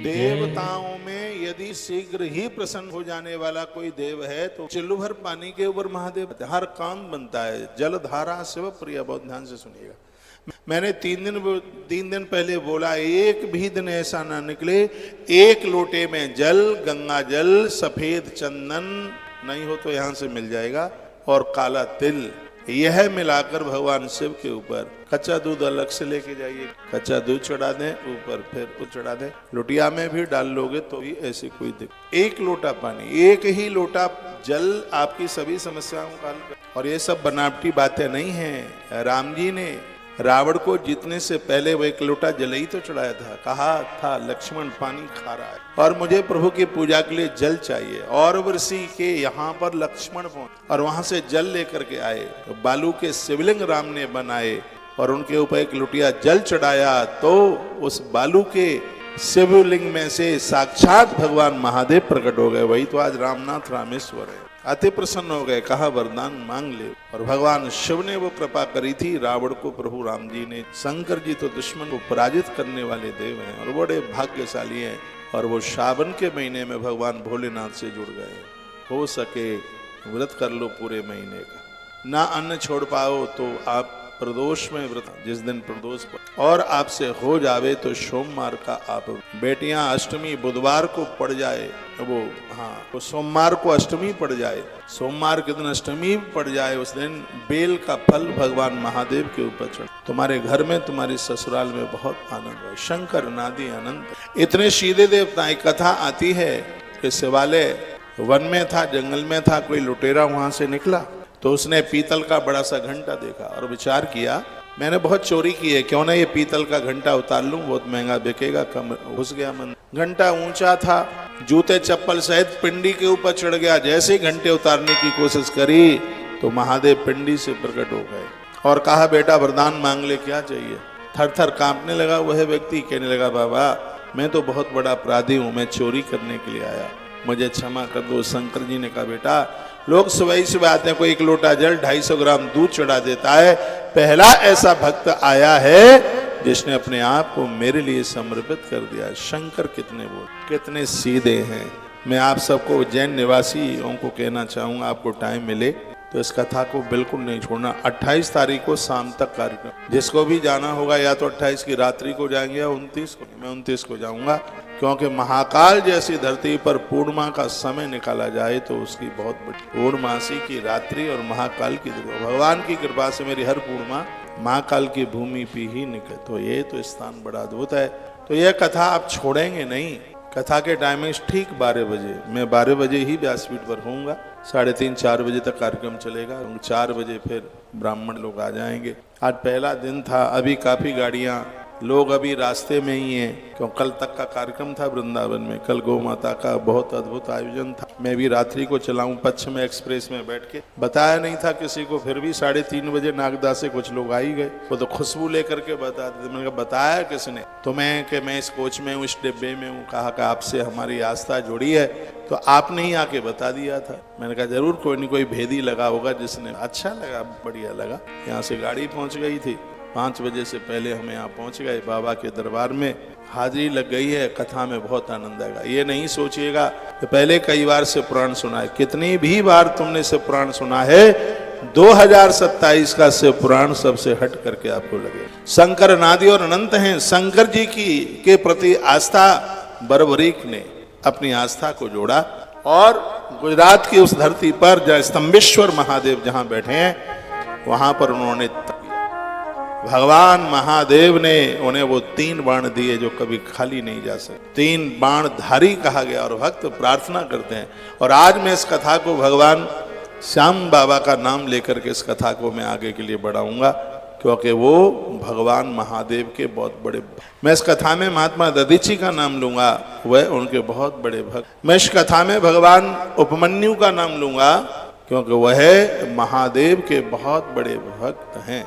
देवताओं में यदि शीघ्र ही प्रसन्न हो जाने वाला कोई देव है तो चिल्लू भर पानी के ऊपर महादेव हर काम बनता है। जलधारा शिव प्रिय, बहुत ध्यान से सुनिएगा। मैंने तीन दिन पहले बोला, एक भी दिन ऐसा ना निकले एक लोटे में जल, गंगा जल, सफेद चंदन नहीं हो तो यहां से मिल जाएगा, और काला तिल, यह मिलाकर भगवान शिव के ऊपर, कच्चा दूध अलग से लेके जाइए, कच्चा दूध चढ़ा दें ऊपर, फिर चढ़ा दें, लोटिया में भी डाल लोगे तो भी ऐसी कोई दिक्कत। एक लोटा पानी, एक ही लोटा जल आपकी सभी समस्याओं का हल कर। और ये सब बनावटी बातें नहीं हैं। राम जी ने रावण को जीतने से पहले वो एक लोटा जल ही तो चढ़ाया था। कहा था लक्ष्मण पानी खा रहा है और मुझे प्रभु की पूजा के लिए जल चाहिए, और ऋषि के यहाँ पर लक्ष्मण पहुंचे और वहां से जल लेकर के आए। तो बालू के शिवलिंग राम ने बनाए और उनके ऊपर एक लोटिया जल चढ़ाया, तो उस बालू के शिवलिंग में से साक्षात भगवान महादेव प्रकट हो गए। वही तो आज रामनाथ रामेश्वर है। अति प्रसन्न हो गए, कहा वरदान मांग ले। और भगवान शिव ने वो कृपा करी थी रावण को। प्रभु राम जी ने, शंकर जी तो दुश्मन को पराजित करने वाले देव हैं और बड़े भाग्यशाली हैं। और वो श्रावण के महीने में भगवान भोलेनाथ से जुड़ गए। हो सके व्रत कर लो पूरे महीने का, ना अन्न छोड़ पाओ तो आप प्रदोष में व्रत, जिस दिन प्रदोष और आपसे हो जावे तो सोमवार का आप, बेटियां अष्टमी बुधवार को पड़ जाए, वो सोमवार को अष्टमी पड़ जाए, सोमवार के दिन अष्टमी पड़ जाए, उस दिन बेल का फल भगवान महादेव के ऊपर चढ़, तुम्हारे घर में, तुम्हारी ससुराल में बहुत आनंद हो। शंकर नादि अनंत, इतने सीधे देवता। एक कथा आती है कि शिवालय वन में था, जंगल में था, कोई लुटेरा वहां से निकला तो उसने पीतल का बड़ा सा घंटा देखा और विचार किया, मैंने बहुत चोरी की है, क्यों ना ये पीतल का घंटा उतार लूं, बहुत महंगा बिकेगा। कम घुस गया मन। घंटा ऊंचा था, जूते चप्पल सहित पिंडी के ऊपर चढ़ गया। जैसे ही घंटे उतारने की कोशिश करी तो महादेव पिंडी से प्रकट हो गए और कहा, बेटा वरदान मांग ले, क्या चाहिए। थर थर कांपने लगा वह व्यक्ति, कहने लगा, बाबा मैं तो बहुत बड़ा अपराधी हूं, मैं चोरी करने के लिए आया, मुझे क्षमा कर दो। शंकर जी ने कहा, बेटा लोग सुबह सुबह आते हैं, कोई एक लोटा जल 250 ग्राम दूध चढ़ा देता है, पहला ऐसा भक्त आया है जिसने अपने आप को मेरे लिए समर्पित कर दिया। शंकर कितने सीधे हैं। मैं आप सबको उज्जैन निवासियों को कहना चाहूंगा, आपको टाइम मिले तो इस कथा को बिल्कुल नहीं छोड़ना। 28 तारीख को शाम तक कार्यक्रम, जिसको भी जाना होगा या तो 28 की रात्रि को जाएंगे या 29 को। मैं 29 को जाऊंगा, क्योंकि महाकाल जैसी धरती पर पूर्णिमा का समय निकाला जाए तो उसकी बहुत बड़ी, पूर्णमासी की रात्रि और महाकाल की, भगवान की कृपा से मेरी हर पूर्णिमा महाकाल की भूमि पे ही निकले, तो ये तो स्थान बड़ा अद्भुत है। तो यह कथा आप छोड़ेंगे नहीं। कथा के टाइमिंग ठीक 12 बजे, मैं 12 बजे ही व्यासपीठ पर होऊंगा, 3:30-4 बजे तक कार्यक्रम चलेगा, 4 बजे फिर ब्राह्मण लोग आ जाएंगे। आज पहला दिन था, अभी काफी गाड़ियां, लोग अभी रास्ते में ही हैं, क्यों कल तक का कार्यक्रम था वृंदावन में। कल गौ माता का बहुत अद्भुत आयोजन था। मैं भी रात्रि को चलाऊं पश्चिम एक्सप्रेस में बैठ के, बताया नहीं था किसी को, फिर भी 3:30 बजे नागदा से कुछ लोग आ ही गए। वो तो खुशबू लेकर के बता देते। मैंने कहा, बताया किसने? तो मैं इस कोच में हूँ, इस डिब्बे में हूँ। कहा कि आपसे हमारी आस्था जुड़ी है तो आपने ही आके बता दिया था। मैंने कहा जरूर कोई नहीं कोई भेदी लगा होगा जिसने। अच्छा लगा, बढ़िया लगा। यहाँ से गाड़ी पहुँच गई थी, 5 बजे से पहले हम यहाँ पहुँच गए। बाबा के दरबार में हाजिरी लग गई है। कथा में बहुत आनंद आएगा। ये नहीं सोचिएगा कि पहले कई बार से पुराण सुना है। कितनी भी बार तुमने से पुराण सुना है, 2027 का शिव पुराण सबसे हट करके आपको लगे। शंकर नादि और अनंत हैं। शंकर जी की के प्रति आस्था, बर्बरीक ने अपनी आस्था को जोड़ा और गुजरात की उस धरती पर जहाँ स्तंभेश्वर महादेव जहाँ बैठे हैं, वहां पर उन्होंने, भगवान महादेव ने उन्हें वो 3 बाण दिए जो कभी खाली नहीं जा सकते। 3 बाण धारी कहा गया और भक्त प्रार्थना करते हैं। और आज मैं इस कथा को भगवान श्याम बाबा का नाम लेकर के इस कथा को मैं आगे के लिए बढ़ाऊंगा, क्योंकि वो भगवान महादेव के बहुत बड़े, मैं इस कथा में महात्मा दधीची का नाम लूंगा, वह उनके बहुत बड़े भक्त। मैं इस कथा में भगवान उपमन्यु का नाम लूंगा, क्योंकि वह महादेव के बहुत बड़े भक्त हैं।